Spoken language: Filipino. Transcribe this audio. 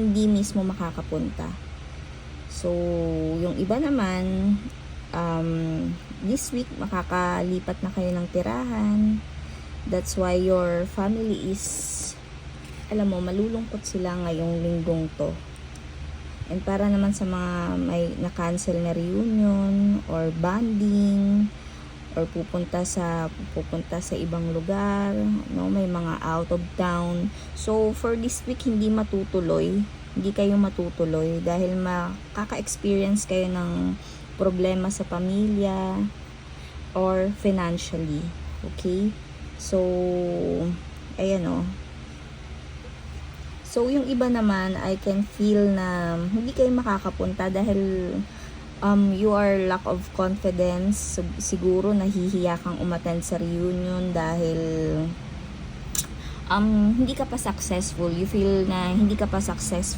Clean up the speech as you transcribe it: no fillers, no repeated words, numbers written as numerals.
hindi mismo makakapunta. So, yung iba naman, this week makakalipat na kayo ng tirahan. That's why your family is, alam mo, malulungkot sila ngayong linggong to. And para naman sa mga may na-cancel na reunion or bonding or pupunta sa ibang lugar, no, may mga out of town. So for this week hindi kayo matutuloy dahil makaka-experience kayo ng problema sa pamilya or financially. Okay? So ayan o. So, yung iba naman, I can feel na hindi kayo makakapunta dahil you are lack of confidence. Siguro nahihiya kang umattend sa reunion dahil hindi ka pa successful. You feel na hindi ka pa successful